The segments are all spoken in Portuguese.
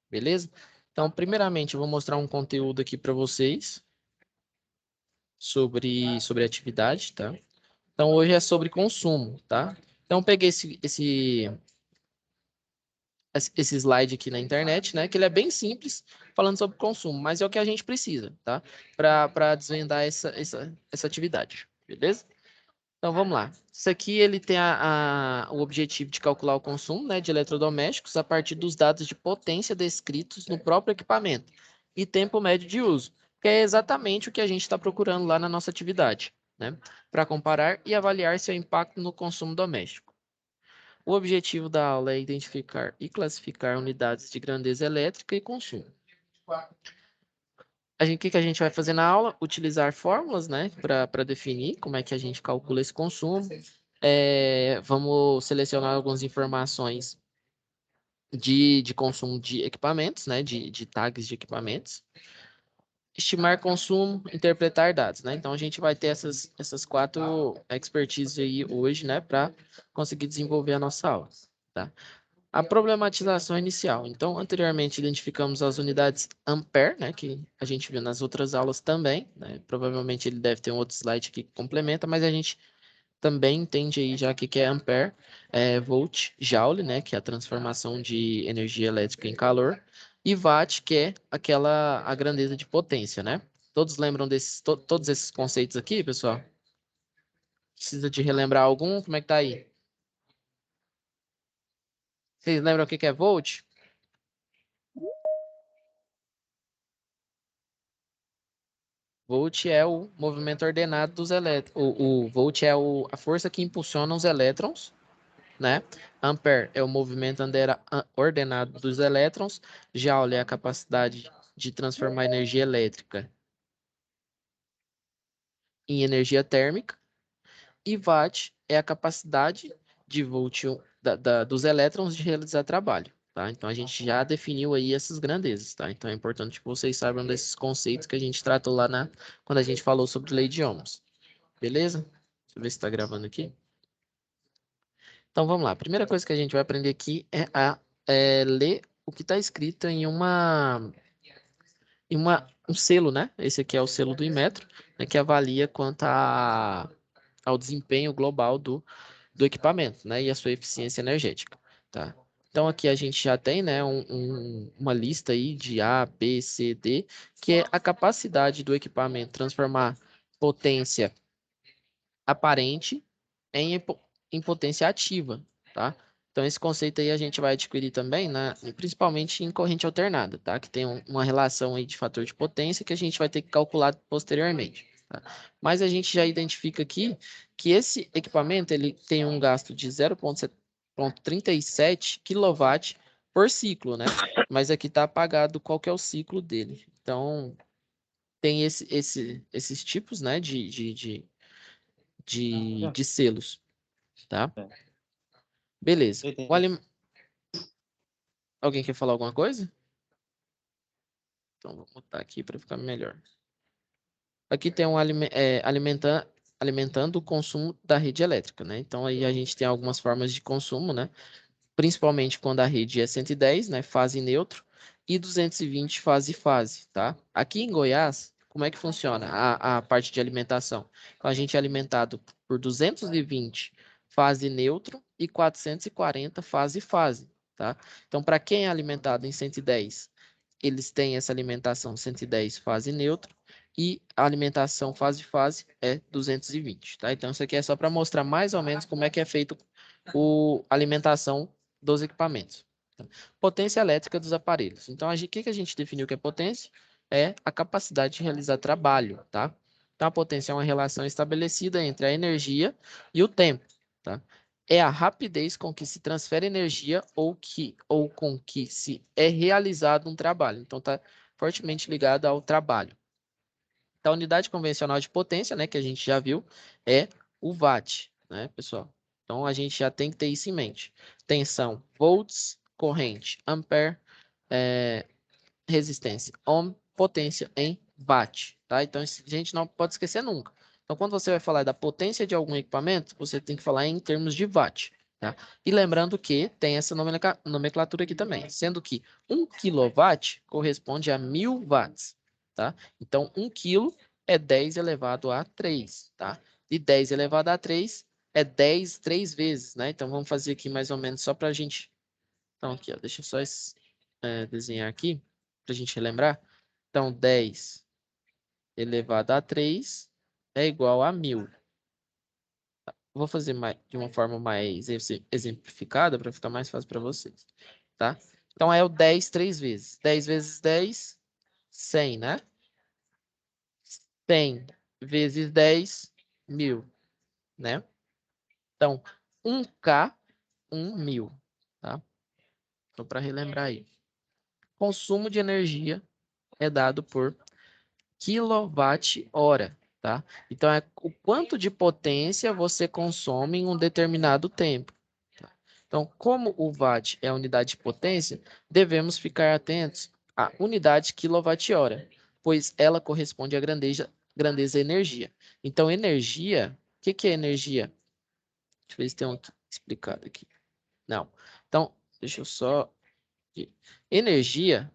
beleza? Então, primeiramente, eu vou mostrar um conteúdo aqui para vocês sobre atividade, tá? Então, hoje é sobre consumo, tá? Então, eu peguei esse slide aqui na internet, né? Que ele é bem simples, falando sobre consumo, mas é o que a gente precisa, tá? Para desvendar essa atividade, beleza? Então, vamos lá. Isso aqui, ele tem o objetivo de calcular o consumo, né, de eletrodomésticos a partir dos dados de potência descritos no próprio equipamento e tempo médio de uso, que é exatamente o que a gente está procurando lá na nossa atividade, né? Para comparar e avaliar seu impacto no consumo doméstico. O objetivo da aula é identificar e classificar unidades de grandeza elétrica e consumo. O que a gente vai fazer na aula? Utilizar fórmulas, né, para definir como é que a gente calcula esse consumo. Vamos selecionar algumas informações de consumo de equipamentos, né, de tags de equipamentos. Estimar consumo, interpretar dados, né? Então, a gente vai ter essas quatro expertises aí hoje, né, para conseguir desenvolver a nossa aula, tá? A problematização inicial. Então, anteriormente identificamos as unidades ampere, né, que a gente viu nas outras aulas também, né? Provavelmente ele deve ter um outro slide aqui que complementa, mas a gente também entende aí já que é ampere, volt, joule, né, que é a transformação de energia elétrica em calor, e watt, que é a grandeza de potência, né? Todos lembram todos esses conceitos aqui, pessoal? Precisa de relembrar algum? Como é que tá aí? Vocês lembram o que é volt? Volt é o movimento ordenado dos elétrons. O volt é a força que impulsiona os elétrons, né? Ampere é o movimento ordenado dos elétrons. Joule é a capacidade de transformar energia elétrica em energia térmica. E watt é a capacidade de volt dos elétrons de realizar trabalho. Tá? Então, a gente já definiu aí essas grandezas, tá? Então, é importante que vocês saibam desses conceitos que a gente tratou lá quando a gente falou sobre lei de Ohms. Beleza? Deixa eu ver se está gravando aqui. Então vamos lá. A primeira coisa que a gente vai aprender aqui é ler o que está escrito um selo, né? Esse aqui é o selo do Inmetro, né, que avalia ao desempenho global do equipamento, né? E a sua eficiência energética, tá? Então aqui a gente já tem, né, uma lista aí de A, B, C, D, que é a capacidade do equipamento transformar potência aparente em potência ativa, tá? Então, esse conceito aí a gente vai adquirir também, principalmente em corrente alternada, tá? Que tem uma relação aí de fator de potência que a gente vai ter que calcular posteriormente, tá? Mas a gente já identifica aqui que esse equipamento ele tem um gasto de 0,37 kW por ciclo, né? Mas aqui está apagado qual que é o ciclo dele. Então, tem esses tipos, né, de selos, tá? Beleza. Entendi. Alguém quer falar alguma coisa? Então, vou botar aqui para ficar melhor. Aqui tem alimentando o consumo da rede elétrica, né? Então, aí a gente tem algumas formas de consumo, né? Principalmente quando a rede é 110, né? Fase neutro, e 220 fase, tá? Aqui em Goiás, como é que funciona a parte de alimentação? Então, a gente é alimentado por 220 fase neutro e 440 fase, tá? Então, para quem é alimentado em 110, eles têm essa alimentação 110 fase neutro e a alimentação fase é 220, tá? Então, isso aqui é só para mostrar mais ou menos como é que é feito a alimentação dos equipamentos. Tá? Potência elétrica dos aparelhos. Então, o que a gente definiu que é potência? É a capacidade de realizar trabalho, tá? Então, a potência é uma relação estabelecida entre a energia e o tempo, tá? É a rapidez com que se transfere energia ou com que se é realizado um trabalho. Então, está fortemente ligado ao trabalho. Então, a unidade convencional de potência, né, que a gente já viu, é o watt, né, pessoal? Então, a gente já tem que ter isso em mente. Tensão, volts, corrente, ampere, resistência, ohm, potência em watt, tá? Então, isso a gente não pode esquecer nunca. Então, quando você vai falar da potência de algum equipamento, você tem que falar em termos de watt, Tá? E lembrando que tem essa nomenclatura aqui também, sendo que 1 kW corresponde a 1000 watts. Tá? Então, 1 quilo é 10 elevado a 3. Tá? E 10 elevado a 3 é 10 3 vezes. Né? Então, vamos fazer aqui mais ou menos só para a gente... Então, aqui, ó, deixa eu só desenhar aqui, para a gente relembrar. Então, 10 elevado a 3 é igual a 1000. Vou fazer de uma forma mais exemplificada para ficar mais fácil para vocês, tá? Então, é o 10 três vezes. 10 vezes 10, 100, né? 100 vezes 10, 1000, né? Então, 1K, 1000, tá? Só para relembrar aí. Consumo de energia é dado por quilowatt-hora, tá? Então, é o quanto de potência você consome em um determinado tempo. Então, como o watt é a unidade de potência, devemos ficar atentos à unidade quilowatt-hora, pois ela corresponde à grandeza energia. Então, energia, o que é energia? Deixa eu ver se tem um aqui explicado aqui. Não. Então, deixa eu só... Energia,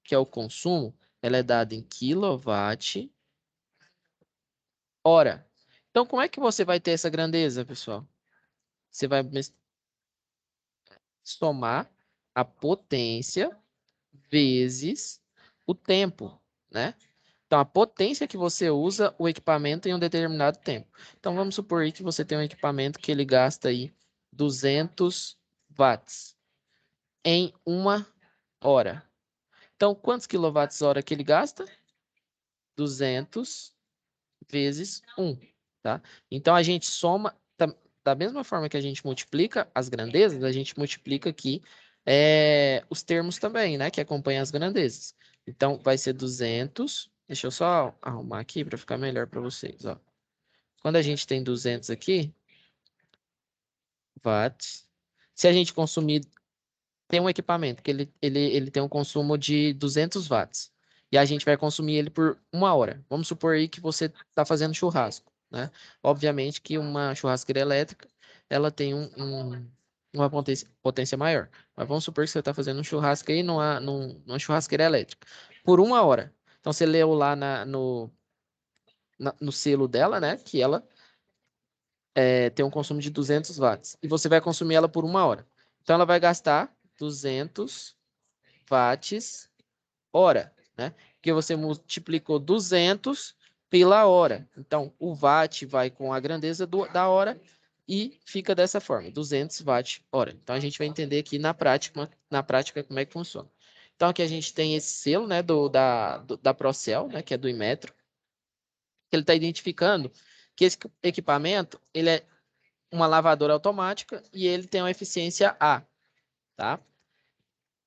que é o consumo, ela é dada em quilowatt-hora. Então, como é que você vai ter essa grandeza, pessoal? Você vai somar a potência vezes o tempo, né? Então, a potência que você usa o equipamento em um determinado tempo. Então, vamos supor aí que você tem um equipamento que ele gasta aí 200 watts em uma hora. Então, quantos quilowatts-hora que ele gasta? 200 vezes 1, tá? Então, a gente soma, da mesma forma que a gente multiplica as grandezas, a gente multiplica aqui os termos também, né? Que acompanham as grandezas. Então, vai ser 200. Deixa eu só arrumar aqui para ficar melhor para vocês, ó. Quando a gente tem 200 aqui, watts, se a gente consumir, tem um equipamento que ele tem um consumo de 200 watts. E a gente vai consumir ele por uma hora. Vamos supor aí que você está fazendo churrasco, né? Obviamente que uma churrasqueira elétrica, ela tem uma potência maior. Mas vamos supor que você está fazendo um churrasco aí numa churrasqueira elétrica. Por uma hora. Então, você leu lá no selo dela, né? Que ela tem um consumo de 200 watts. E você vai consumir ela por uma hora. Então, ela vai gastar 200 watts hora, né? Porque você multiplicou 200 pela hora. Então, o watt vai com a grandeza da hora e fica dessa forma, 200 watt hora. Então, a gente vai entender aqui na prática como é que funciona. Então, aqui a gente tem esse selo, né, da Procel, né, que é do Inmetro, que ele está identificando que esse equipamento, ele é uma lavadora automática e ele tem uma eficiência A, tá?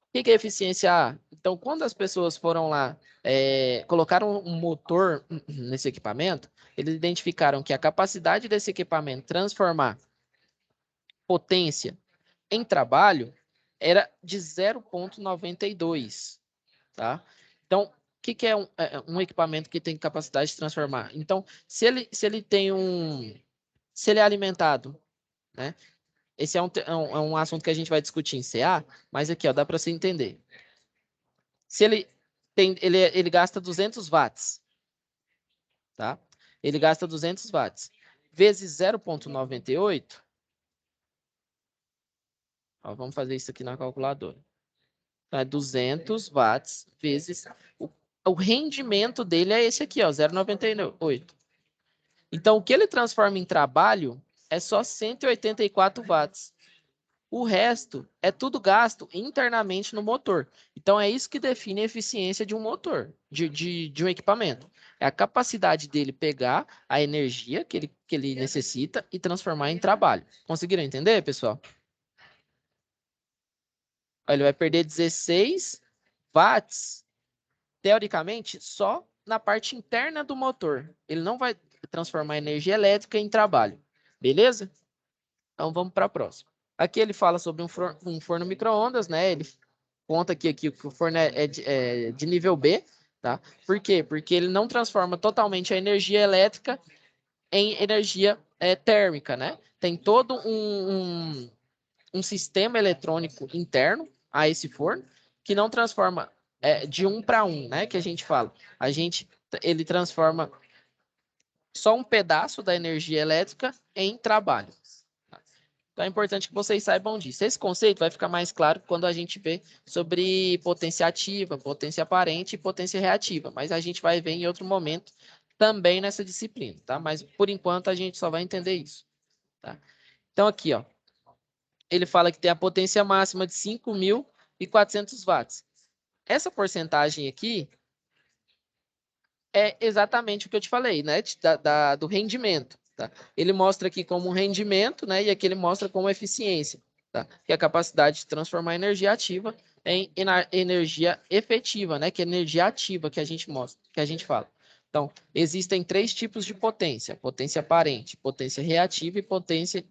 O que é eficiência A? Então, quando as pessoas foram lá, colocaram um motor nesse equipamento, eles identificaram que a capacidade desse equipamento transformar potência em trabalho era de 0,92, tá? Então, o que é um equipamento que tem capacidade de transformar? Então, se ele é alimentado, né? Esse é um assunto que a gente vai discutir em CA, mas aqui, ó, dá para você entender. Se ele gasta 200 watts, tá? Ele gasta 200 watts. Vezes 0,98. Ó, vamos fazer isso aqui na calculadora. Então, é 200 watts vezes... O rendimento dele é esse aqui, ó, 0,98. Então, o que ele transforma em trabalho é só 184 watts. O resto é tudo gasto internamente no motor. Então, é isso que define a eficiência de um motor, de um equipamento. É a capacidade dele pegar a energia que ele necessita e transformar em trabalho. Conseguiram entender, pessoal? Ele vai perder 16 watts, teoricamente, só na parte interna do motor. Ele não vai transformar energia elétrica em trabalho. Beleza? Então, vamos para a próxima. Aqui ele fala sobre um forno micro-ondas, né? Ele conta aqui que o forno é de nível B, tá? Por quê? Porque ele não transforma totalmente a energia elétrica em energia térmica, né? Tem todo um sistema eletrônico interno a esse forno que não transforma de 1 para 1, né? Que a gente fala. Ele transforma só um pedaço da energia elétrica em trabalho. Então é importante que vocês saibam disso. Esse conceito vai ficar mais claro quando a gente vê sobre potência ativa, potência aparente e potência reativa, mas a gente vai ver em outro momento também nessa disciplina, tá? Mas por enquanto a gente só vai entender isso, tá? Então aqui, ó, ele fala que tem a potência máxima de 5.400 watts. Essa porcentagem aqui é exatamente o que eu te falei, né? Do rendimento. Tá? Ele mostra aqui como rendimento, né? E aqui ele mostra como eficiência, tá? Que é a capacidade de transformar energia ativa em energia efetiva, né? Que é energia ativa que a gente mostra, que a gente fala. Então, existem 3 tipos de potência: potência aparente, potência reativa e potência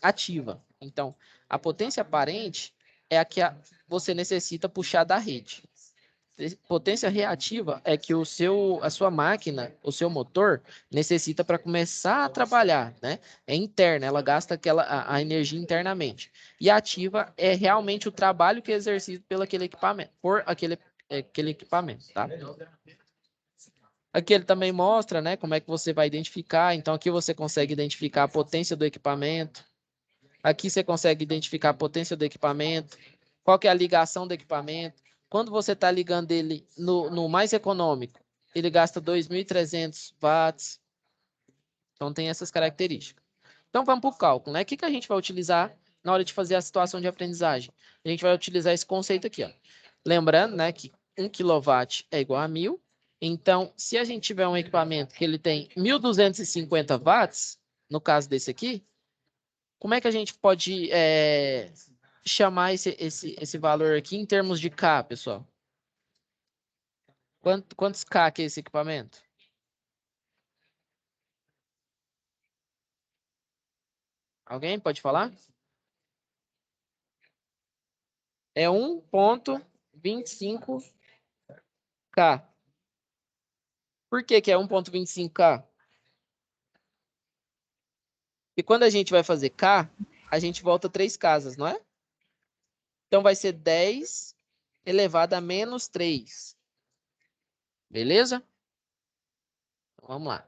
ativa. Então, a potência aparente é a que você necessita puxar da rede. Potência reativa é que a sua máquina, o seu motor, necessita para começar a trabalhar, né? É interna, ela gasta a energia internamente. E ativa é realmente o trabalho que é exercido por aquele equipamento, tá? Aqui ele também mostra, né, como é que você vai identificar. Então, aqui você consegue identificar a potência do equipamento. Aqui você consegue identificar a potência do equipamento, qual que é a ligação do equipamento. Quando você está ligando ele no mais econômico, ele gasta 2.300 watts. Então, tem essas características. Então, vamos para o cálculo, né? O que a gente vai utilizar na hora de fazer a situação de aprendizagem? A gente vai utilizar esse conceito aqui, ó. Lembrando, né, que 1 kW é igual a 1.000. Então, se a gente tiver um equipamento que ele tem 1.250 watts, no caso desse aqui, como é que a gente pode chamar esse valor aqui em termos de K, pessoal? Quantos K que é esse equipamento? Alguém pode falar? É 1.25K. Por que é 1.25K? E quando a gente vai fazer K, a gente volta 3 casas, não é? Então vai ser 10 elevado a menos 3. Beleza? Então, vamos lá.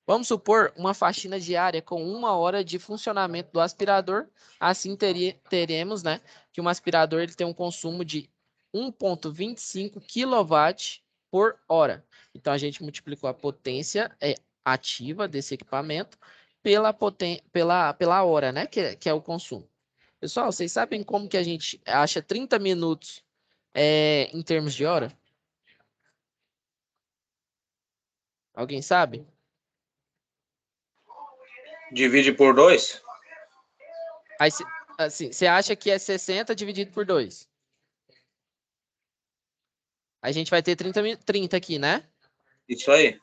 Vamos supor uma faxina diária com 1 hora de funcionamento do aspirador. Assim teremos, né, que um aspirador ele tem um consumo de 1.25 kW por hora. Então, a gente multiplicou a potência ativa desse equipamento pela hora, né, que é o consumo. Pessoal, vocês sabem como que a gente acha 30 minutos em termos de hora? Alguém sabe? Divide por 2? Aí, assim, você acha que é 60 dividido por 2? A gente vai ter 30 aqui, né? Isso aí.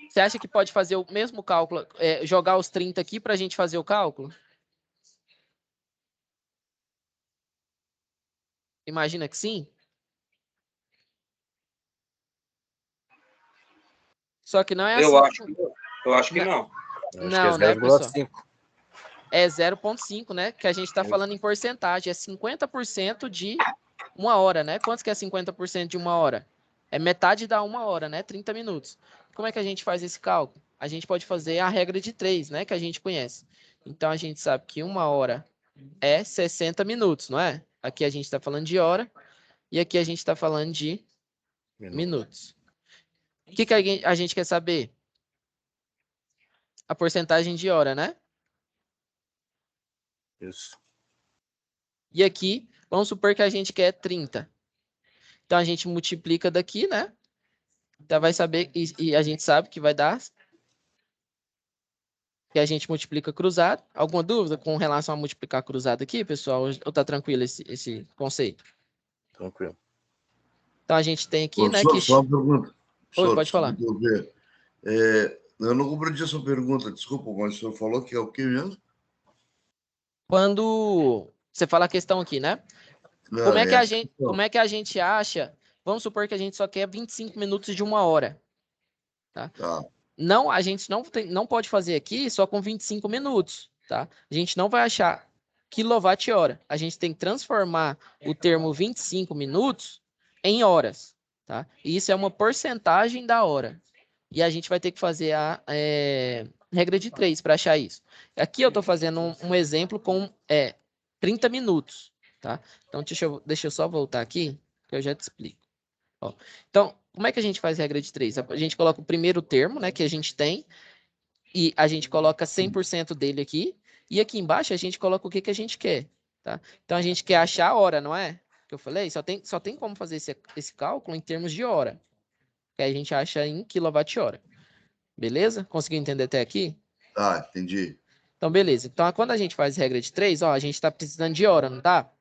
Você acha que pode fazer o mesmo cálculo, jogar os 30 aqui para a gente fazer o cálculo? Imagina que sim. Só que não é assim. Eu acho que não. Acho que é Não, né, pessoal? 0,5. É 0,5, né? Que a gente está falando em porcentagem. É 50% de 1 hora, né? Quanto que é 50% de 1 hora? É metade da 1 hora, né? 30 minutos. Como é que a gente faz esse cálculo? A gente pode fazer a regra de 3, né? Que a gente conhece. Então, a gente sabe que 1 hora é 60 minutos, não é? Aqui a gente está falando de hora e aqui a gente está falando de minutos. O que a gente quer saber? A porcentagem de hora, né? Isso. E aqui, vamos supor que a gente quer 30. Então, a gente multiplica daqui, né? Então, vai saber, e a gente sabe que vai dar, que a gente multiplica cruzado. Alguma dúvida com relação a multiplicar cruzado aqui, pessoal? Ou tá tranquilo esse conceito? Tranquilo. Então, a gente tem aqui, né? Professor, só uma pergunta. Oi, pode falar. Eu não compreendi a sua pergunta, desculpa, mas o senhor falou que é o que mesmo? Quando você fala a questão aqui, né? Como é que a gente acha? Vamos supor que a gente só quer 25 minutos de 1 hora. Tá? Não, a gente não pode fazer aqui só com 25 minutos, tá? A gente não vai achar quilowatt-hora. A gente tem que transformar o termo 25 minutos em horas, tá? E isso é uma porcentagem da hora. E a gente vai ter que fazer a regra de 3 para achar isso. Aqui eu estou fazendo um exemplo com 30 minutos, tá? Então, deixa eu só voltar aqui, que eu já te explico. Ó, então, como é que a gente faz a regra de 3? A gente coloca o primeiro termo, né, que a gente tem, e a gente coloca 100% dele aqui, e aqui embaixo a gente coloca o que a gente quer, tá? Então, a gente quer achar a hora, não é? Que eu falei, só tem como fazer esse cálculo em termos de hora, que aí a gente acha em quilowatt-hora. Beleza? Conseguiu entender até aqui? Tá, entendi. Então, beleza. Então, quando a gente faz regra de 3, ó, a gente está precisando de hora, não tá?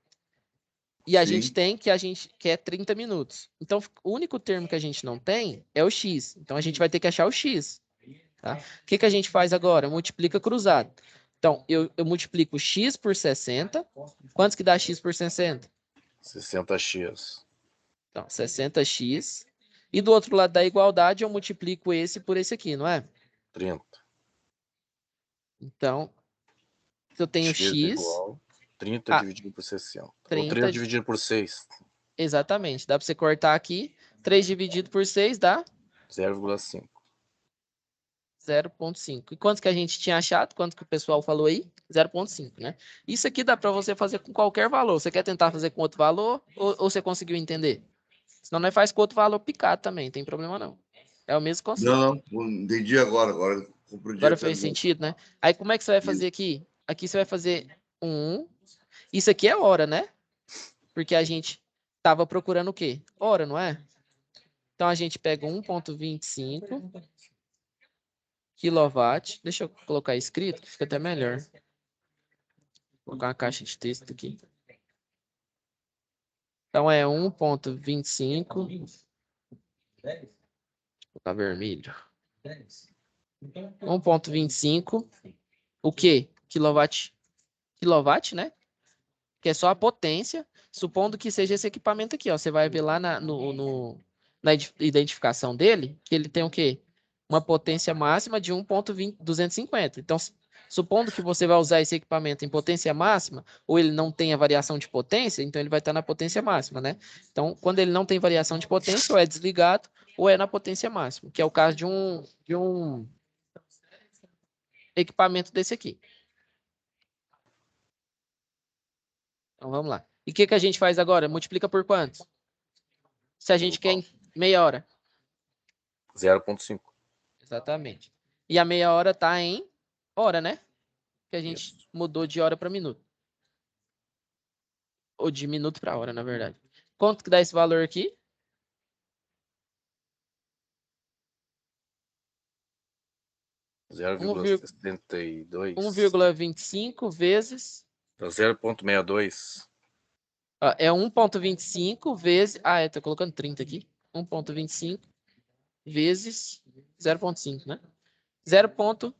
E a gente Sim. tem que a gente quer 30 minutos. Então, o único termo que a gente não tem é o x. Então, a gente vai ter que achar o x. Tá? O que a gente faz agora? Multiplica cruzado. Então, eu multiplico x por 60. Quantos que dá x por 60? 60x. Então, 60x. E do outro lado da igualdade, eu multiplico esse por esse aqui, não é? 30. Então, se eu tenho X x... igual 30 dividido por 60. 30 Ou 30 dividido por 6. Exatamente. Dá para você cortar aqui. 3 dividido por 6 dá 0,5. 0,5. E quantos que a gente tinha achado? Quanto que o pessoal falou aí? 0,5, né? Isso aqui dá para você fazer com qualquer valor. Você quer tentar fazer com outro valor ou você conseguiu entender? Senão nós faz com outro valor picado também, tem problema não. É o mesmo conceito. Não, entendi agora compreendi Agora a fez pergunta. sentido, né? Aí como é que você vai fazer aqui? Aqui você vai fazer 1. Isso aqui é hora, né? Porque a gente estava procurando o quê? Hora, não é? Então a gente pega 1,25 quilowatt. Deixa eu colocar escrito, que fica até melhor. Vou colocar uma caixa de texto aqui. Então é 1,25. Vou colocar vermelho. 1,25. O quê? Quilowatt. Quilowatt, né? Que é só a potência, supondo que seja esse equipamento aqui, ó. Você vai ver lá na identificação dele, que ele tem o quê? Uma potência máxima de 1,250. Então, supondo que você vai usar esse equipamento em potência máxima, ou ele não tenha variação de potência, então ele vai estar na potência máxima, né? Então, quando ele não tem variação de potência, ou é desligado, ou é na potência máxima, que é o caso de um equipamento desse aqui. Então, vamos lá. E o que a gente faz agora? Multiplica por quantos? Se a gente quer em meia hora. 0,5. Exatamente. E a meia hora está em hora, né? Que a gente Isso. mudou de hora para minuto. Ou de minuto para hora, na verdade. Quanto que dá esse valor aqui? 0,72. 1,25 vezes... Então, 0,62. É 1,25 vezes... Ah, tô colocando 30 aqui. 1,25 vezes 0,5, né? 625.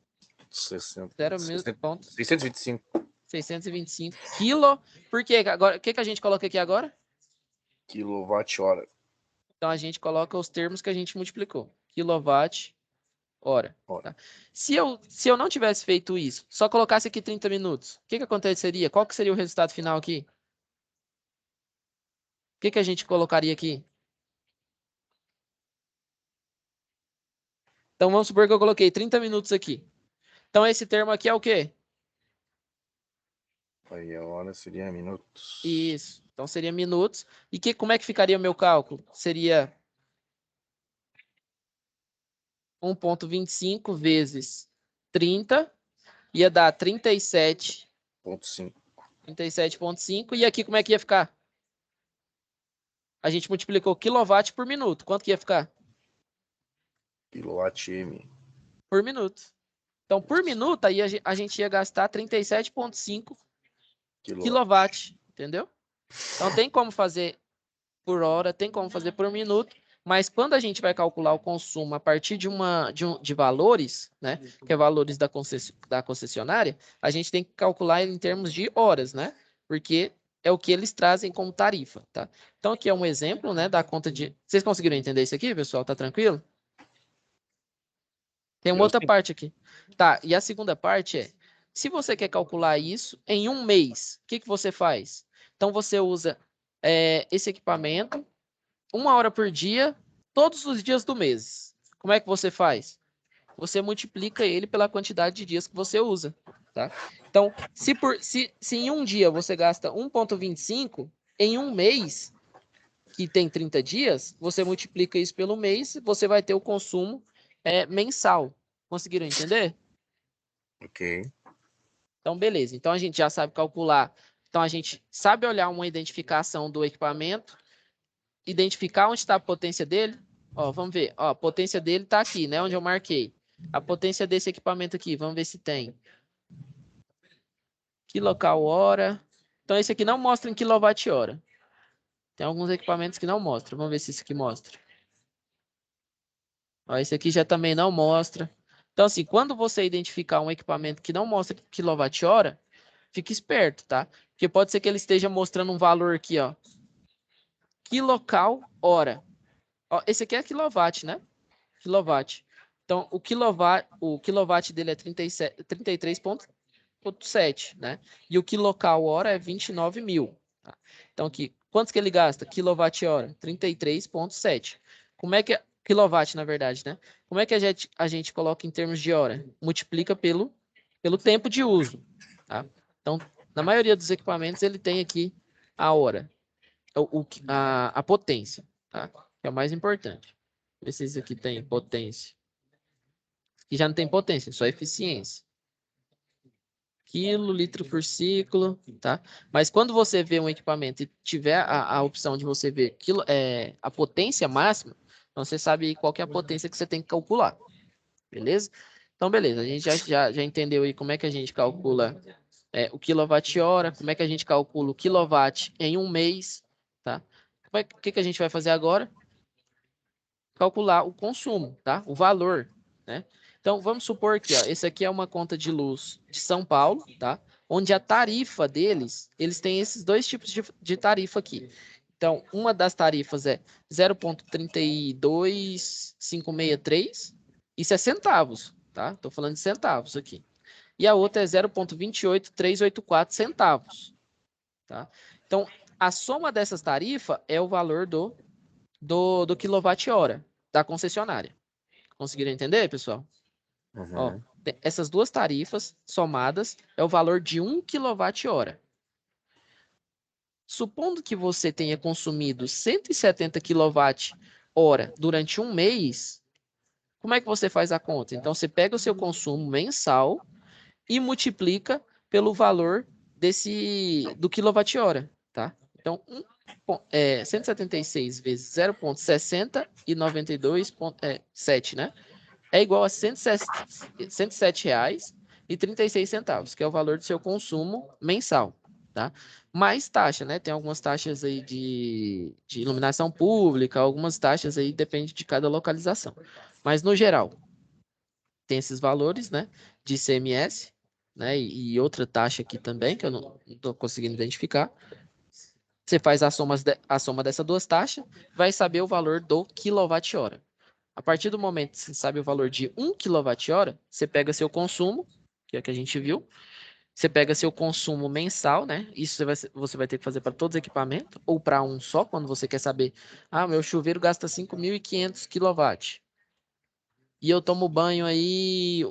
625 quilo. Por quê? Agora, o que a gente coloca aqui agora? Quilowatt-hora. Então, a gente coloca os termos que a gente multiplicou. Quilowatt-hora. Tá? Se eu não tivesse feito isso, só colocasse aqui 30 minutos, o que aconteceria? Qual que seria o resultado final aqui? O que a gente colocaria aqui? Então, vamos supor que eu coloquei 30 minutos aqui. Então, esse termo aqui é o quê? Aí a hora seria minutos. Isso. Então, seria minutos. E como é que ficaria o meu cálculo? Seria 1,25 vezes 30. Ia dar 37,5. 37,5. E aqui como é que ia ficar? A gente multiplicou quilowatt por minuto. Quanto que ia ficar? Quilowatt-m. Por minuto. Então, por minuto, aí a gente ia gastar 37,5 quilowatt. Entendeu? Então, tem como fazer por hora, tem como fazer por minuto. Mas quando a gente vai calcular o consumo a partir de valores, né? Que é valores da concessionária, a gente tem que calcular em termos de horas, né? Porque é o que eles trazem como tarifa, tá? Então, aqui é um exemplo, né, da conta de... Vocês conseguiram entender isso aqui, pessoal? Tá tranquilo? Tem uma Eu outra sim. parte aqui. Tá, e a segunda parte é, se você quer calcular isso em um mês, o que você faz? Então, você usa esse equipamento 1 hora por dia, todos os dias do mês. Como é que você faz? Você multiplica ele pela quantidade de dias que você usa, tá? Então, se em um dia você gasta 1,25, em um mês, que tem 30 dias, você multiplica isso pelo mês, você vai ter o consumo mensal. Conseguiram entender? Ok. Então, beleza. Então, a gente já sabe calcular. Então, a gente sabe olhar uma identificação do equipamento, identificar onde está a potência dele. Ó, vamos ver. Ó, a potência dele está aqui, né? Onde eu marquei. A potência desse equipamento aqui, vamos ver se tem. Quilocal-hora. Então, esse aqui não mostra em quilowatt-hora. Tem alguns equipamentos que não mostram. Vamos ver se esse aqui mostra. Ó, esse aqui já também não mostra. Então, assim, quando você identificar um equipamento que não mostra quilowatt-hora, fique esperto, tá? Porque pode ser que ele esteja mostrando um valor aqui, ó. Quilocal-hora. Ó, esse aqui é quilowatt, né? Quilowatt. Então, o quilowatt dele é 33,7, né? E o quilocal-hora é 29.000. Tá? Então, aqui, quantos que ele gasta? Quilowatt-hora? 33,7. Como é que é? Quilowatt, na verdade, né? Como é que a gente coloca em termos de hora? Multiplica pelo tempo de uso. Tá? Então, na maioria dos equipamentos, ele tem aqui a hora, a potência, tá? Que é o mais importante. Ver se esse aqui tem potência. E já não tem potência, só eficiência. Quilo, litro por ciclo, tá? Mas quando você vê um equipamento e tiver a opção de você ver a potência máxima, então você sabe qual que é a potência que você tem que calcular, beleza? Então, beleza, a gente já entendeu aí como é que a gente calcula o quilowatt-hora, como é que a gente calcula o quilowatt em um mês, tá? O que a gente vai fazer agora? Calcular o consumo, tá? O valor, né? Então, vamos supor que, ó, esse aqui é uma conta de luz de São Paulo, tá? Onde a tarifa deles, eles têm esses dois tipos de tarifa aqui. Então, uma das tarifas é 0,32563, isso é centavos, tá? Estou falando de centavos aqui. E a outra é 0,28384 centavos, tá? Então, a soma dessas tarifas é o valor do quilowatt-hora da concessionária. Conseguiram entender, pessoal? Ó, Uhum. essas duas tarifas somadas é o valor de 1 kWh. Supondo que você tenha consumido 170 kWh durante um mês, como é que você faz a conta? Então, você pega o seu consumo mensal e multiplica pelo valor do quilowatt-hora, tá? Então, 176 vezes 0,60 e 92,7, né? É igual a R$ 107,36, que é o valor do seu consumo mensal, tá? Mais taxa, né? Tem algumas taxas aí de iluminação pública, algumas taxas aí, depende de cada localização. Mas, no geral, tem esses valores, né? De ICMS, né? E outra taxa aqui também, que eu não estou conseguindo identificar. Você faz a soma dessas duas taxas, vai saber o valor do quilowatt-hora. A partir do momento que você sabe o valor de 1 kWh, você pega seu consumo, que é o que a gente viu, você pega seu consumo mensal, né? Isso você vai ter que fazer para todos os equipamentos, ou para um só, quando você quer saber, meu chuveiro gasta 5.500 kW. E eu tomo banho aí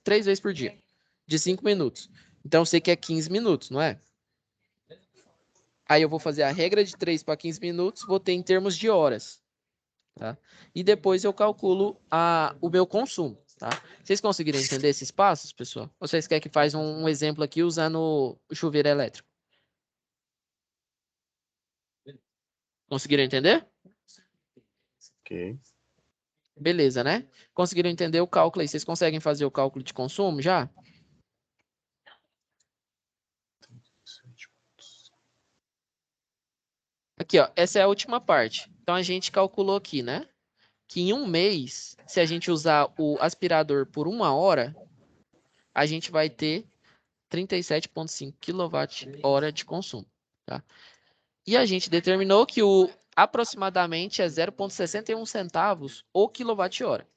três vezes por dia, de 5 minutos. Então eu sei que é 15 minutos, não é? Aí eu vou fazer a regra de 3 para 15 minutos, vou ter em termos de horas. Tá? E depois eu calculo o meu consumo, tá? Vocês conseguiram entender esses passos, pessoal? Ou vocês querem que faz um exemplo aqui usando o chuveiro elétrico? Conseguiram entender? Ok. Beleza, né? Conseguiram entender o cálculo aí? Vocês conseguem fazer o cálculo de consumo já? Aqui, ó, essa é a última parte. Então a gente calculou aqui, né? Que em um mês, se a gente usar o aspirador por 1 hora, a gente vai ter 37,5 kWh de consumo, tá? E a gente determinou que o aproximadamente é 0,61 centavos o quilowatt-hora.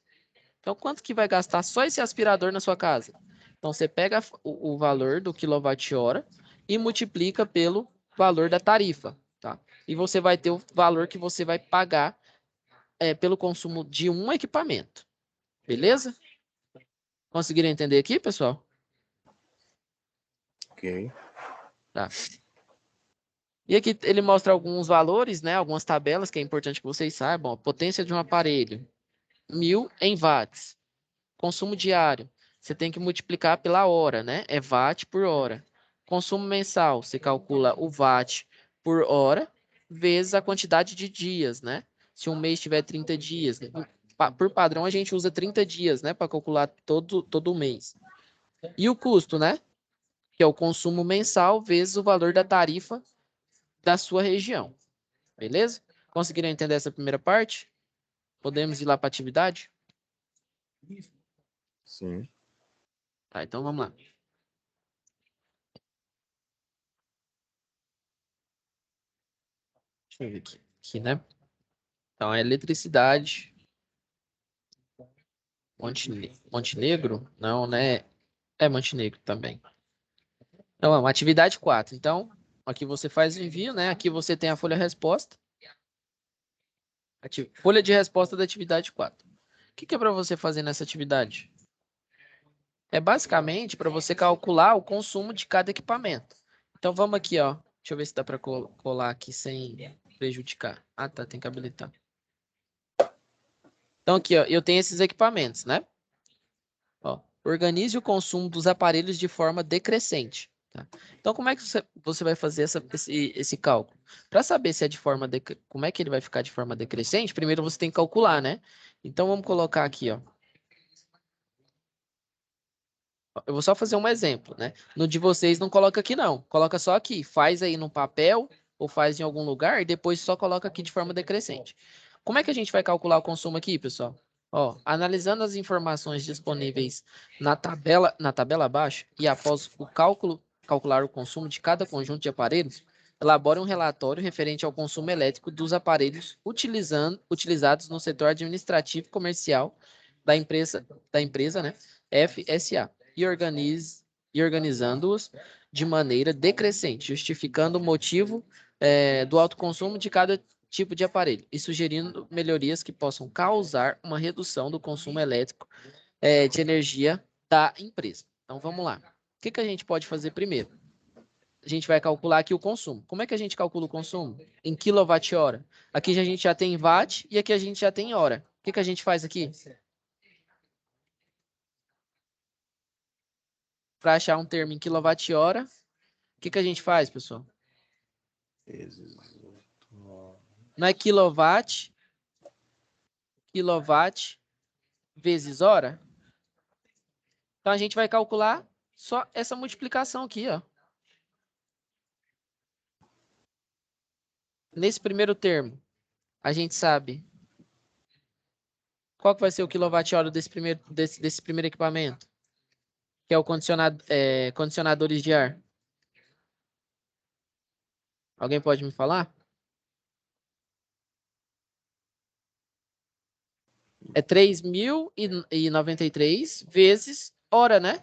Então, quanto que vai gastar só esse aspirador na sua casa? Então, você pega o valor do quilowatt-hora e multiplica pelo valor da tarifa, tá? E você vai ter o valor que você vai pagar pelo consumo de um equipamento. Beleza? Conseguiram entender aqui, pessoal? Ok. Tá. E aqui ele mostra alguns valores, né? Algumas tabelas que é importante que vocês saibam. Potência de um aparelho, 1000 em watts. Consumo diário, você tem que multiplicar pela hora, né? É watt por hora. Consumo mensal, você calcula o watt por hora vezes a quantidade de dias, né? Se um mês tiver 30 dias, por padrão a gente usa 30 dias, né? Para calcular todo mês. E o custo, né? Que é o consumo mensal vezes o valor da tarifa da sua região. Beleza? Conseguiram entender essa primeira parte? Podemos ir lá para a atividade? Sim. Tá, então vamos lá. Deixa eu ver aqui, né? Então, a eletricidade. Montenegro? Não, né? É Montenegro também. Então, é uma atividade 4. Então, aqui você faz o envio, né? Aqui você tem a folha resposta. Folha de resposta da atividade 4. O que é para você fazer nessa atividade? É basicamente para você calcular o consumo de cada equipamento. Então, vamos aqui, ó. Deixa eu ver se dá para colar aqui sem prejudicar. Ah, tá. Tem que habilitar. Então, aqui, ó. Eu tenho esses equipamentos, né? Ó, organize o consumo dos aparelhos de forma decrescente. Tá? Então, como é que você vai fazer esse cálculo? Para saber se é de forma como é que ele vai ficar de forma decrescente, primeiro você tem que calcular, né? Então, vamos colocar aqui, ó. Eu vou só fazer um exemplo, né? No de vocês não coloca aqui, não. Coloca só aqui. Faz aí no papel ou faz em algum lugar e depois só coloca aqui de forma decrescente. Como é que a gente vai calcular o consumo aqui, pessoal? Ó, analisando as informações disponíveis na tabela abaixo e após o calcular o consumo de cada conjunto de aparelhos, elabore um relatório referente ao consumo elétrico dos aparelhos utilizados no setor administrativo comercial da empresa, né, FSA, e organizando-os de maneira decrescente, justificando o motivo do alto consumo de cada tipo de aparelho e sugerindo melhorias que possam causar uma redução do consumo elétrico de energia da empresa. Então, vamos lá. O que a gente pode fazer primeiro? A gente vai calcular aqui o consumo. Como é que a gente calcula o consumo? Em quilowatt-hora. Aqui a gente já tem watt e aqui a gente já tem hora. O que a gente faz aqui? Para achar um termo em quilowatt-hora, o que a gente faz, pessoal? Vezes. Não é quilowatt vezes hora? Então, a gente vai calcular só essa multiplicação aqui, ó. Nesse primeiro termo, a gente sabe qual que vai ser o quilowatt-hora desse primeiro equipamento, que é o condicionadores de ar. Alguém pode me falar? É 3.093 vezes hora, né?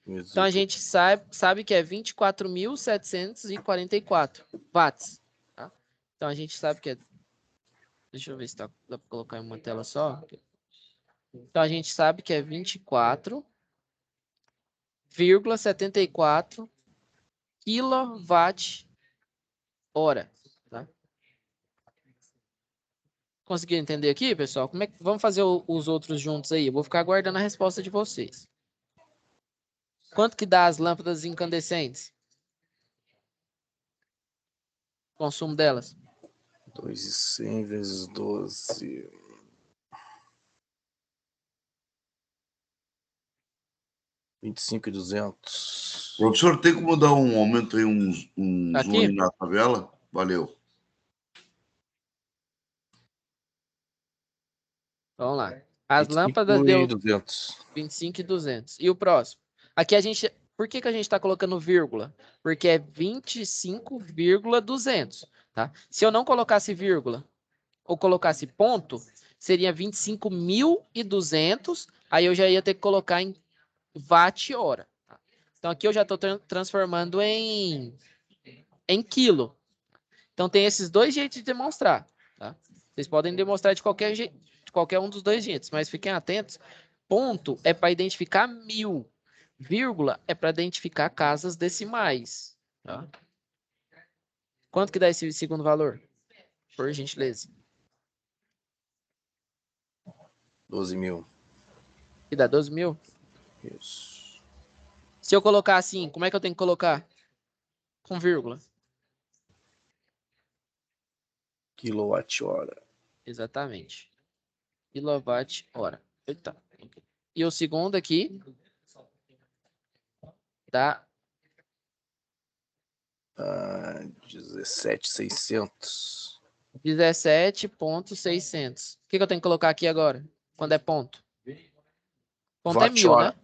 Então, a gente sabe que é 24.744 watts. Tá? Então, a gente sabe que é... Deixa eu ver se dá para colocar em uma tela só. Então, a gente sabe que é 24,74 kWh. Tá? Conseguiram entender aqui, pessoal? Vamos fazer os outros juntos aí. Eu vou ficar aguardando a resposta de vocês. Quanto que dá as lâmpadas incandescentes? Consumo delas? 2.100 vezes 12. 25.200. Professor, tem como dar um aumento aí, um zoom Aqui? aí na tabela? Valeu. Vamos lá. As lâmpadas deu 25.200. E o próximo? Aqui a gente... Por que a gente está colocando vírgula? Porque é 25,200. tá? Se eu não colocasse vírgula ou colocasse ponto, seria 25.200, aí eu já ia ter que colocar em watt-hora. Tá? Então, aqui eu já estou transformando em quilo. Então, tem esses dois jeitos de demonstrar. Tá? Vocês podem demonstrar de qualquer jeito, de qualquer um dos dois jeitos, mas fiquem atentos. Ponto é para identificar 1000. Vírgula é para identificar casas decimais. Tá? Quanto que dá esse segundo valor? Por gentileza. 12.000. Que dá 12.000? Isso. Se eu colocar assim, como é que eu tenho que colocar? Com vírgula. Quilowatt-hora. Exatamente. Quilowatt-hora. Eita. E o segundo aqui dá 17.600. 17.600. O que eu tenho que colocar aqui agora? Quando é ponto? Ponto é 1000, Watt-hora. né?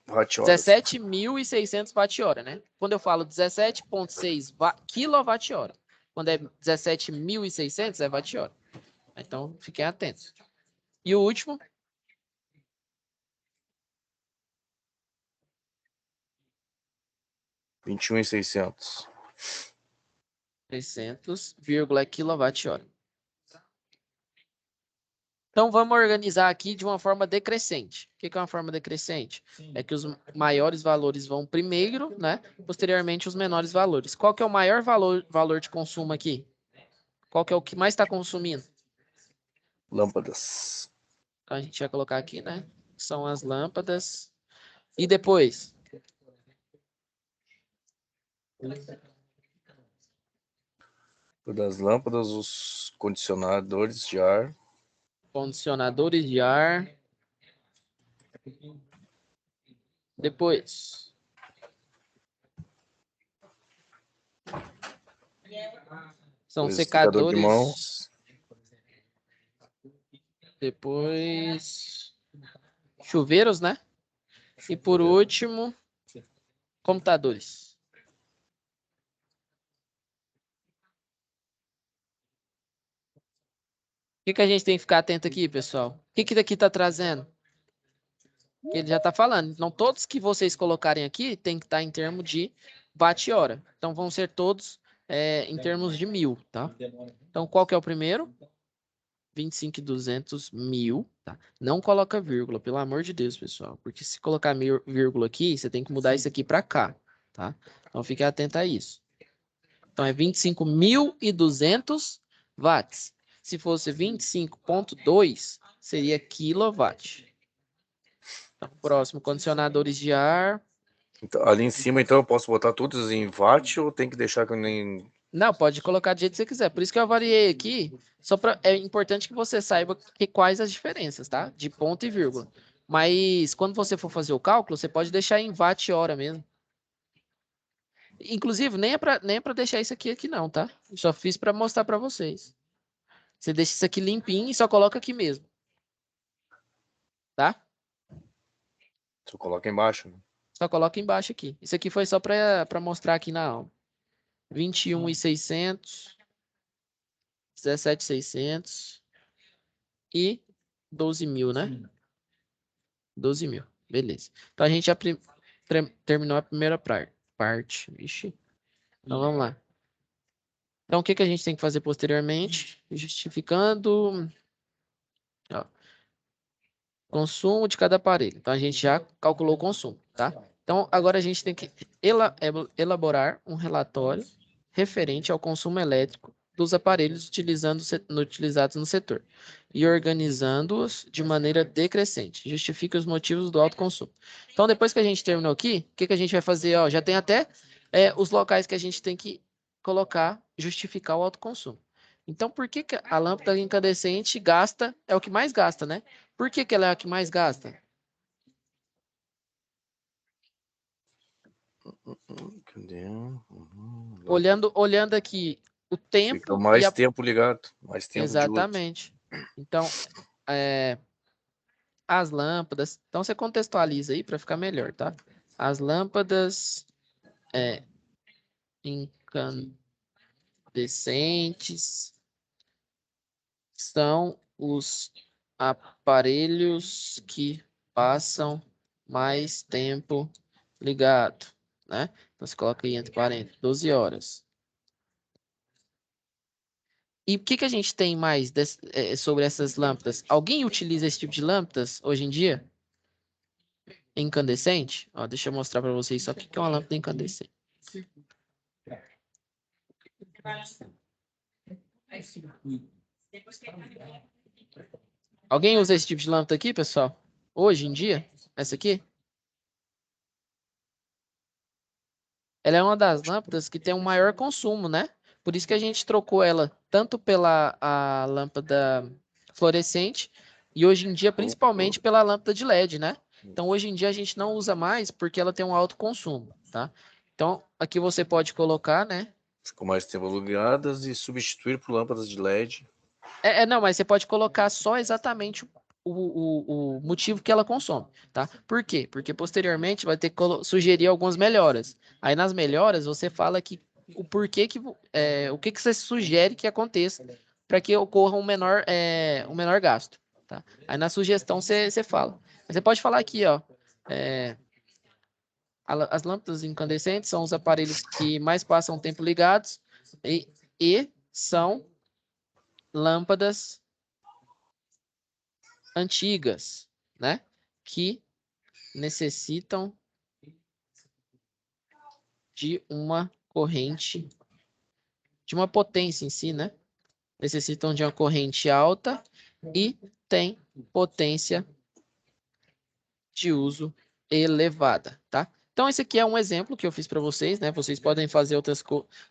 Watt-hora. 17.600 watt-hora, né? Quando eu falo 17.6 kWh, quando é 17.600 é watt-hora. Então, fiquem atentos. E o último? 21.600. 600, kWh. Então, vamos organizar aqui de uma forma decrescente. O que é uma forma decrescente? É que os maiores valores vão primeiro, né? Posteriormente, os menores valores. Qual que é o maior valor de consumo aqui? Qual que é o que mais está consumindo? Lâmpadas. Então, a gente vai colocar aqui, né? São as lâmpadas. E depois? Das lâmpadas, os condicionadores de ar. Condicionadores de ar. Depois? São O secador de secadores. mãos. Depois, chuveiros, né? E por último, computadores. O que a gente tem que ficar atento aqui, pessoal? O que daqui está trazendo? Ele já está falando. Não todos que vocês colocarem aqui tem que estar em termos de watt-hora. Então, vão ser todos em termos de 1000, tá? Então, qual que é o primeiro? 25.200 mil, tá? Não coloca vírgula, pelo amor de Deus, pessoal. Porque se colocar vírgula aqui, você tem que mudar isso aqui para cá, tá? Então, fique atento a isso. Então, é 25.200 watts. Se fosse 25.2, seria quilowatt. Então, próximo, condicionadores de ar. Então, ali em cima, então, eu posso botar todos em watt ou tem que deixar que nem... Não, pode colocar do jeito que você quiser. Por isso que eu variei aqui. É importante que você saiba quais as diferenças, tá? De ponto e vírgula. Mas quando você for fazer o cálculo, você pode deixar em watt-hora mesmo. Inclusive, nem é para deixar isso aqui não, tá? Eu só fiz para mostrar para vocês. Você deixa isso aqui limpinho e só coloca aqui mesmo. Tá? Só coloca embaixo, né? Só coloca embaixo aqui. Isso aqui foi só para mostrar aqui na aula. 21.600, 17.600 e 12.000, né? 12.000. Beleza. Então, a gente já terminou a primeira parte. Vixe. Então, vamos lá. Então, o que a gente tem que fazer posteriormente? Justificando... Ó, consumo de cada aparelho. Então, a gente já calculou o consumo, tá? Então, agora a gente tem que elaborar um relatório referente ao consumo elétrico dos aparelhos utilizados no setor e organizando-os de maneira decrescente. Justifica os motivos do alto consumo. Então, depois que a gente terminou aqui, o que a gente vai fazer? Ó, já tem até os locais que a gente tem que colocar, justificar o alto consumo. Então, por que a lâmpada incandescente é o que mais gasta, né? Por que ela é a que mais gasta? Cadê? Olhando aqui o tempo Fica mais e a... tempo ligado, mais tempo de uso. Exatamente. Então, as lâmpadas... Então, você contextualiza aí para ficar melhor, tá? As lâmpadas incandescentes são os aparelhos que passam mais tempo ligado, né? Então, você coloca aí entre parênteses, 12 horas. E o que a gente tem mais sobre essas lâmpadas? Alguém utiliza esse tipo de lâmpadas hoje em dia? Incandescente? Ó, deixa eu mostrar para vocês só o que é uma lâmpada incandescente. Alguém usa esse tipo de lâmpada aqui, pessoal? Hoje em dia? Essa aqui? Ela é uma das lâmpadas que tem um maior consumo, né? Por isso que a gente trocou ela tanto pela a lâmpada fluorescente e hoje em dia principalmente pela lâmpada de LED, né? Então hoje em dia a gente não usa mais porque ela tem um alto consumo, tá? Então aqui você pode colocar, né? Ficou mais tempo ligadas e substituir por lâmpadas de LED. Não, mas você pode colocar só exatamente o motivo que ela consome, tá? Por quê? Porque posteriormente vai ter que sugerir algumas melhoras. Aí nas melhoras você fala que o porquê que o que você sugere que aconteça para que ocorra um menor gasto, tá? Aí na sugestão você fala. Você pode falar aqui, ó. As lâmpadas incandescentes são os aparelhos que mais passam tempo ligados e são lâmpadas antigas, né? Que necessitam de uma corrente, de uma potência em si, né? Necessitam de uma corrente alta e tem potência de uso elevada, tá? Então, esse aqui é um exemplo que eu fiz para vocês, né? Vocês podem fazer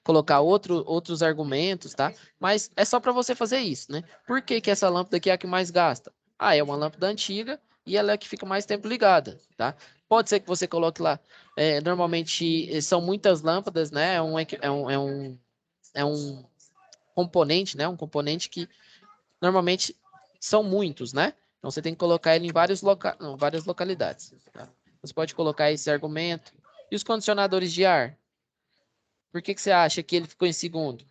colocar outros argumentos, tá? Mas é só para você fazer isso, né? Por que que essa lâmpada aqui é a que mais gasta? Ah, é uma lâmpada antiga e ela é a que fica mais tempo ligada, tá? Pode ser que você coloque lá. Normalmente são muitas lâmpadas, né? É um componente, né? Um componente que normalmente são muitos, né? Então você tem que colocar ele em várias localidades. Tá? Você pode colocar esse argumento. E os condicionadores de ar? Por que você acha que ele ficou em segundo?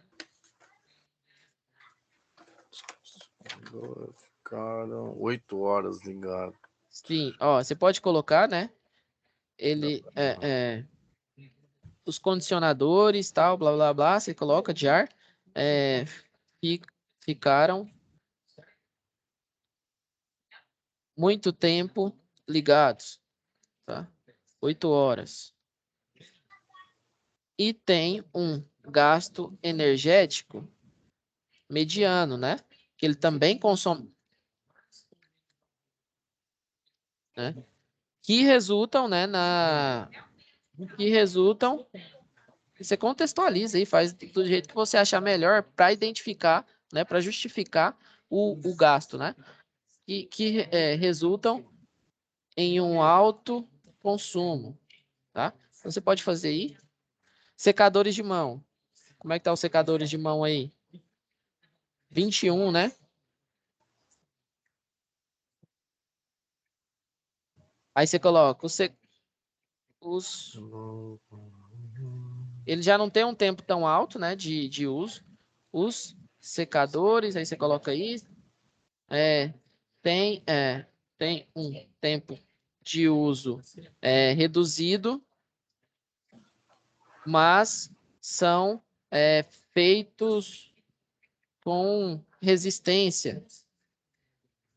Ficaram 8 horas ligados. Sim, ó, você pode colocar, né? Ele os condicionadores, tal, blá blá blá, você coloca de ar, e ficaram muito tempo ligados, tá? 8 horas. E tem um gasto energético mediano, né? Que ele também consome, né? Que resultam, né, você contextualiza e faz do jeito que você achar melhor para identificar, né, para justificar o gasto, né? Que resultam em um alto consumo, tá? Então, você pode fazer aí. Secadores de mão. Como é que tá os secadores de mão aí? 21, né? Aí você coloca ele já não tem um tempo tão alto, né, de uso. Os secadores, aí você coloca aí, tem, tem um tempo de uso reduzido, mas são feitos com resistência.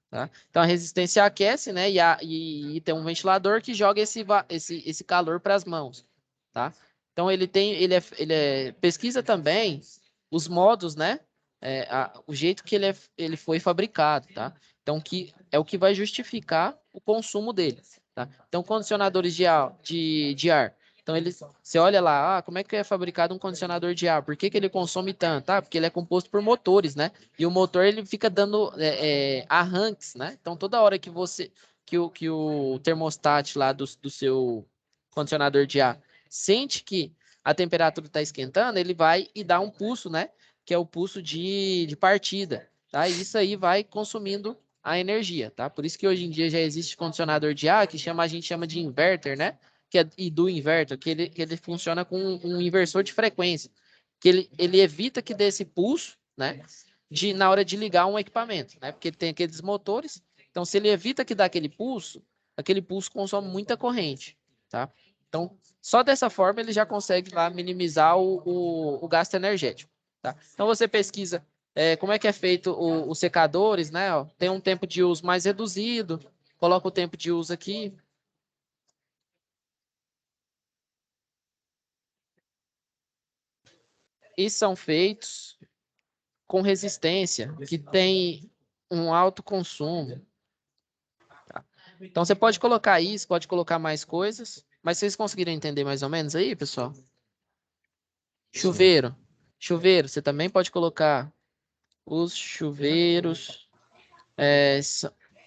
Tá? Então a resistência aquece, né? E tem um ventilador que joga esse calor para as mãos, tá? Então pesquisa também os modos, né? O jeito que ele foi fabricado, tá? Então que é o que vai justificar o consumo dele, tá? Então condicionadores de ar. Então você olha lá, como é que é fabricado um condicionador de ar? Por que que ele consome tanto? Tá? Porque ele é composto por motores, né? E o motor ele fica dando arranques, né? Então toda hora que o termostato lá do seu condicionador de ar sente que a temperatura está esquentando, ele vai e dá um pulso, né? Que é o pulso de partida, tá? E isso aí vai consumindo a energia, tá? Por isso que hoje em dia já existe condicionador de ar que a gente chama de inverter, né? E do inverter, que ele funciona com um inversor de frequência. que ele evita que dê esse pulso, né? Na hora de ligar um equipamento, né? Porque ele tem aqueles motores. Então, se ele evita que dá aquele pulso consome muita corrente, tá? Então, só dessa forma ele já consegue lá minimizar o gasto energético, tá? Então, você pesquisa como é que é feito os secadores, né? Ó, tem um tempo de uso mais reduzido, coloca o tempo de uso aqui. E são feitos com resistência, que tem um alto consumo. Tá? Então, você pode colocar isso, pode colocar mais coisas, mas vocês conseguiram entender mais ou menos aí, pessoal? Chuveiro. Chuveiro, você também pode colocar os chuveiros,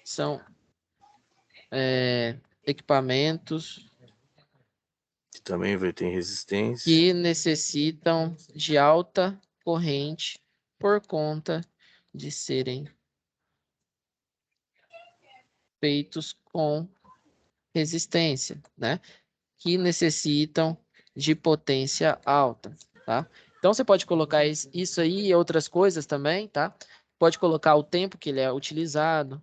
são equipamentos Que também tem resistência. que necessitam de alta corrente por conta de serem feitos com resistência, né? Que necessitam de potência alta, tá? Então, você pode colocar isso aí e outras coisas também, tá? Pode colocar o tempo que ele é utilizado.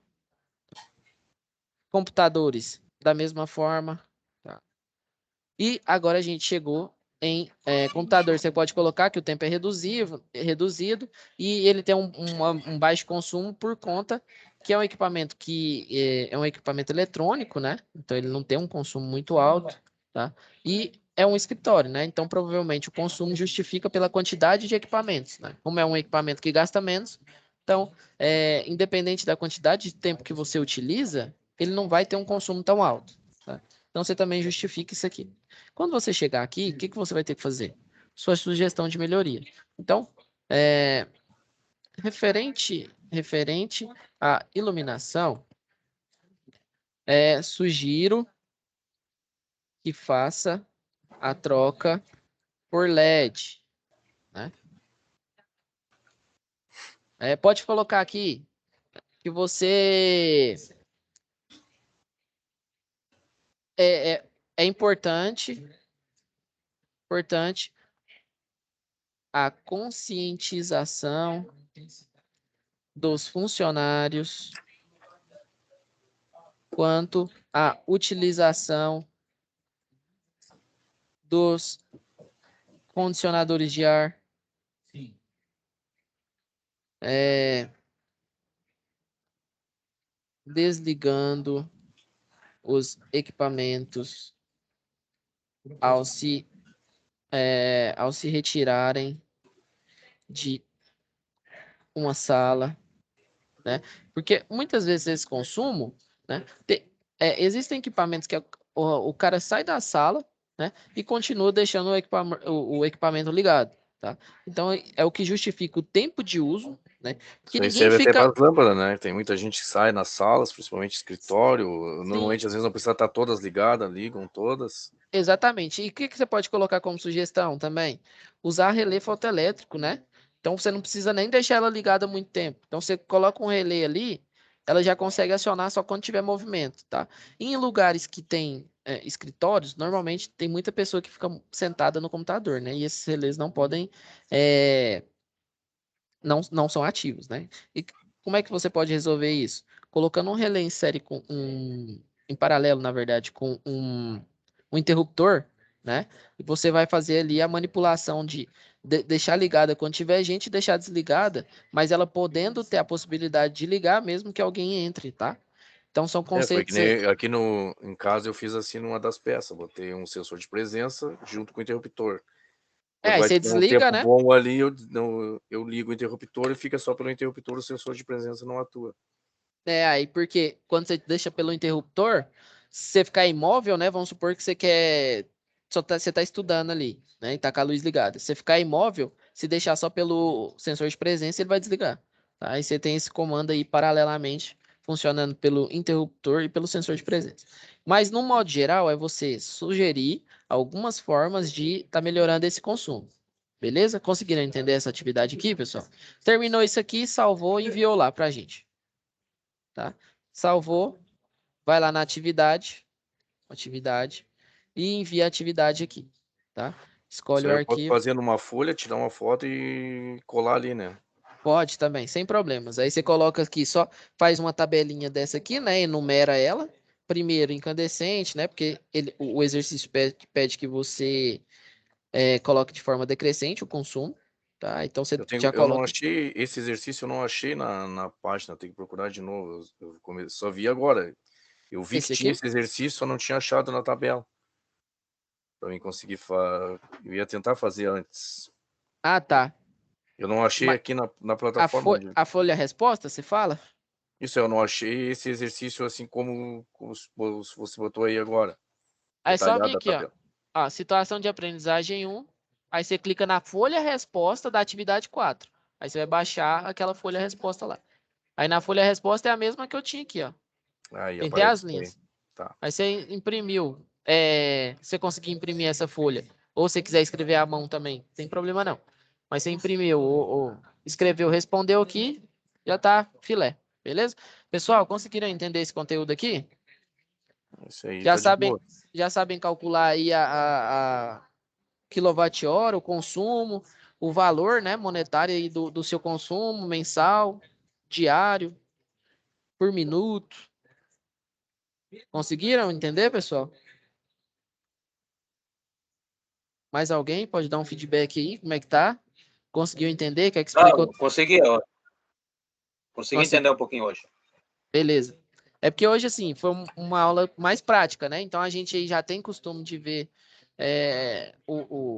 Computadores, da mesma forma, tá? E agora a gente chegou em computador. Você pode colocar que o tempo é reduzido e ele tem um baixo consumo por conta que é um equipamento que é um equipamento eletrônico, né? Então ele não tem um consumo muito alto, tá? E é um escritório, né? Então provavelmente o consumo justifica pela quantidade de equipamentos, né? Como é um equipamento que gasta menos, então independente da quantidade de tempo que você utiliza, ele não vai ter um consumo tão alto, tá? Então você também justifica isso aqui. Quando você chegar aqui, o que você vai ter que fazer? Sua sugestão de melhoria. Então, referente à iluminação, sugiro que faça a troca por LED, né? Pode colocar aqui que você é importante a conscientização dos funcionários quanto à utilização dos condicionadores de ar, desligando os equipamentos ao se retirarem de uma sala, né? Porque muitas vezes esse consumo, né? Existem equipamentos que o cara sai da sala, né? E continua deixando o equipamento ligado, tá? Então é o que justifica o tempo de uso, né? Que Isso aí ninguém serve até para fica. as lâmpadas, né? Tem muita gente que sai nas salas, principalmente escritório. Sim, Normalmente, às vezes, não precisa estar todas ligadas, ligam todas. exatamente. E o que você pode colocar como sugestão também? Usar relé fotoelétrico, né? Então você não precisa nem deixar ela ligada muito tempo. Então você coloca um relé ali, ela já consegue acionar só quando tiver movimento, tá? Em lugares que tem escritórios, normalmente tem muita pessoa que fica sentada no computador, né? E esses relés não podem, não são ativos, né? E como é que você pode resolver isso? Colocando um relé em série em paralelo, na verdade, com um interruptor, né? E você vai fazer ali a manipulação de deixar ligada quando tiver gente, deixar desligada, mas ela podendo ter a possibilidade de ligar mesmo que alguém entre, tá? Então são Foi que conceitos. nem aqui em casa eu fiz assim numa das peças. Botei um sensor de presença junto com o interruptor. Quando Aí vai você ter um desliga, tempo né? bom ali, eu ligo o interruptor e fica só pelo interruptor, o sensor de presença não atua. Aí porque quando você deixa pelo interruptor, se você ficar imóvel, né? Vamos supor que você quer. Você tá estudando ali, né? E tá com a luz ligada. Se você ficar imóvel, se deixar só pelo sensor de presença, ele vai desligar. Tá? Aí você tem esse comando aí paralelamente, funcionando pelo interruptor e pelo sensor de presença. Mas, no modo geral, é você sugerir algumas formas de estar melhorando esse consumo. Beleza? Conseguiram entender essa atividade aqui, pessoal? Terminou isso aqui, salvou e enviou lá pra gente. Tá? Salvou, vai lá na atividade, e envia a atividade aqui, tá? Escolhe Isso o aí eu posso arquivo. fazer numa folha, tirar uma foto e colar ali, né? Pode também, sem problemas. Aí você coloca aqui, só faz uma tabelinha dessa aqui, né? Enumera ela. Primeiro, incandescente, né? Porque o exercício pede que você coloque de forma decrescente o consumo, tá? Então você já Eu não coloca. achei, esse exercício eu não achei na página, tem que procurar de novo. Só vi agora. Eu vi que Esse tinha aqui? esse exercício, só não tinha achado na tabela. Para mim conseguir eu ia tentar fazer antes. Ah, tá. Eu não achei Ma- aqui na plataforma onde. A folha resposta, você fala? Isso eu não achei esse exercício assim como você botou aí agora, Aí é só vir detalhado a aqui, ó. tabela. Ó, situação de aprendizagem 1. Aí você clica na folha resposta da atividade 4. Aí você vai baixar aquela folha resposta lá. Aí na folha resposta é a mesma que eu tinha aqui, ó. Aí Tem até aparece as isso aí. linhas. Tá. Aí você imprimiu. Você conseguir imprimir essa folha. Ou se quiser escrever à mão também, não tem problema não. Mas você imprimiu ou escreveu, respondeu aqui, já tá filé. Beleza? Pessoal, conseguiram entender esse conteúdo aqui? Isso aí Já tá de sabem, boa. já sabem calcular aí a quilowatt-hora, o consumo, o valor, né, monetário aí do seu consumo mensal, diário, por minuto. Conseguiram entender, pessoal? Mais alguém pode dar um feedback aí? Como é que tá? Conseguiu entender? Quer que explique? Consegui, ó. Consegui Consegui. entender um pouquinho hoje. Beleza. É porque hoje, assim, foi uma aula mais prática, né? Então a gente aí já tem costume de ver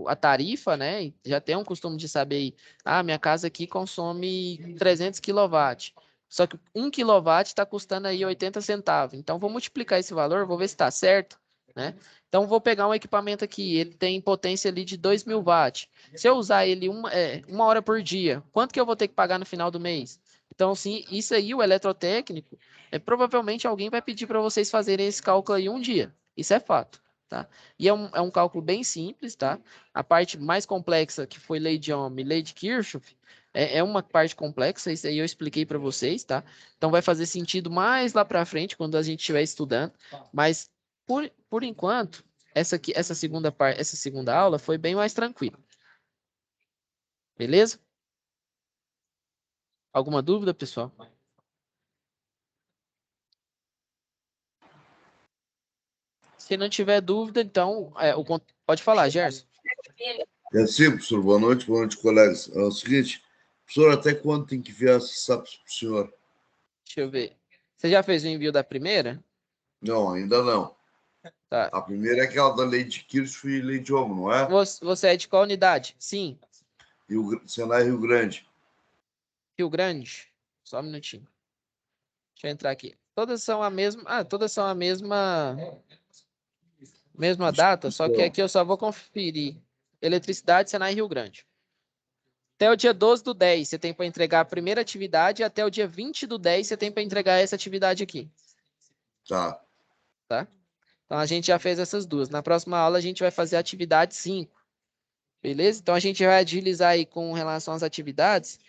a tarifa, né? E já tem um costume de saber aí, minha casa aqui consome 300 kW. Só que 1 kW está custando aí 80 centavos. Então vou multiplicar esse valor, vou ver se está certo, né? Então vou pegar um equipamento aqui, ele tem potência ali de 2.000 watts. Se eu usar ele uma hora por dia, quanto que eu vou ter que pagar no final do mês? Então, sim, isso aí, o eletrotécnico, provavelmente alguém vai pedir para vocês fazerem esse cálculo aí um dia. Isso é fato, tá? E é um cálculo bem simples, tá? A parte mais complexa, que foi lei de Ohm e lei de Kirchhoff, é uma parte complexa, isso aí eu expliquei para vocês, tá? Então vai fazer sentido mais lá para frente, quando a gente estiver estudando, mas por enquanto, essa segunda aula foi bem mais tranquila. Beleza? Alguma dúvida, pessoal? Se não tiver dúvida, então, pode falar, Gerson. Sim, professor. Boa noite, colegas. É o seguinte, professor, até quando tem que enviar esses SAPs para o senhor? Deixa eu ver. Você já fez o envio da primeira? Não, ainda não. Tá. A primeira é aquela da lei de Kirchhoff e lei de Ohm, não é? Você é de qual unidade? Sim. Senai Rio Grande. Rio Grande? Só um minutinho. Deixa eu entrar aqui. Todas são a mesma. Todas são a mesma data, só que aqui eu só vou conferir. Eletricidade, Senai Rio Grande. Até o dia 12/10 você tem para entregar a primeira atividade, e até o dia 20/10 você tem para entregar essa atividade aqui. Tá. Tá? Então a gente já fez essas duas. Na próxima aula a gente vai fazer a atividade 5. Beleza? Então a gente vai agilizar aí com relação às atividades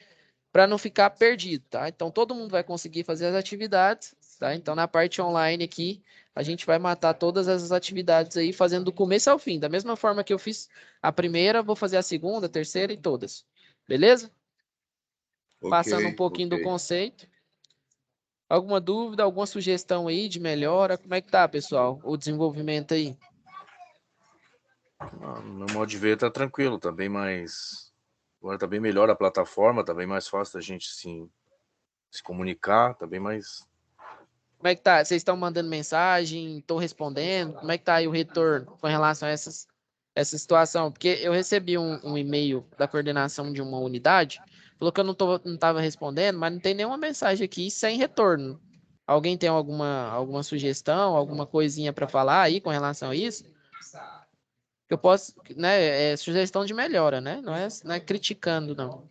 para não ficar perdido, tá? Então todo mundo vai conseguir fazer as atividades, tá? Então na parte online aqui, a gente vai matar todas essas atividades aí, fazendo do começo ao fim. Da mesma forma que eu fiz a primeira, vou fazer a segunda, a terceira e todas. Beleza? Passando um pouquinho do conceito. Alguma dúvida, alguma sugestão aí de melhora? Como é que tá, pessoal? O desenvolvimento aí? No meu modo de ver, tá tranquilo, tá bem mais. Agora tá bem melhor a plataforma, tá bem mais fácil da gente se comunicar, tá bem mais. Como é que tá? Vocês estão mandando mensagem? Estão respondendo? Como é que tá aí o retorno com relação a essa situação? Porque eu recebi um e-mail da coordenação de uma unidade, falou que eu não estava respondendo, mas não tem nenhuma mensagem aqui sem retorno. Alguém tem alguma sugestão, alguma coisinha para falar aí com relação a isso? Eu posso, né? É sugestão de melhora, né? Não é criticando, não.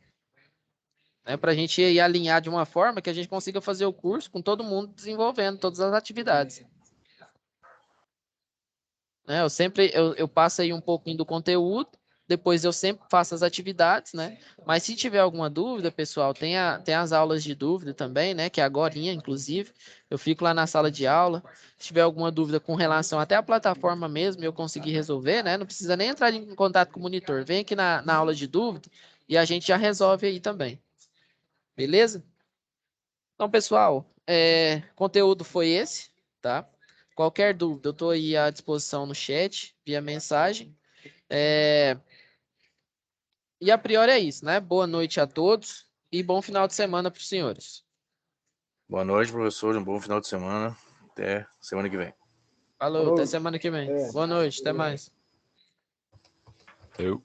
É para a gente ir alinhar de uma forma que a gente consiga fazer o curso com todo mundo desenvolvendo todas as atividades. Né? Eu passo aí um pouquinho do conteúdo, Depois eu sempre faço as atividades, né? Mas se tiver alguma dúvida, pessoal, tem as aulas de dúvida também, né? Que é agorinha, inclusive. Eu fico lá na sala de aula. Se tiver alguma dúvida com relação até à plataforma mesmo, eu consegui resolver, né? Não precisa nem entrar em contato com o monitor. Vem aqui na aula de dúvida e a gente já resolve aí também. Beleza? Então, pessoal, conteúdo foi esse, tá? Qualquer dúvida, eu estou aí à disposição no chat, via mensagem. E a priori é isso, né? Boa noite a todos e bom final de semana para os senhores. Boa noite, professor. Um bom final de semana. Até semana que vem. Falou, até semana que vem. Boa noite, até mais. Eu.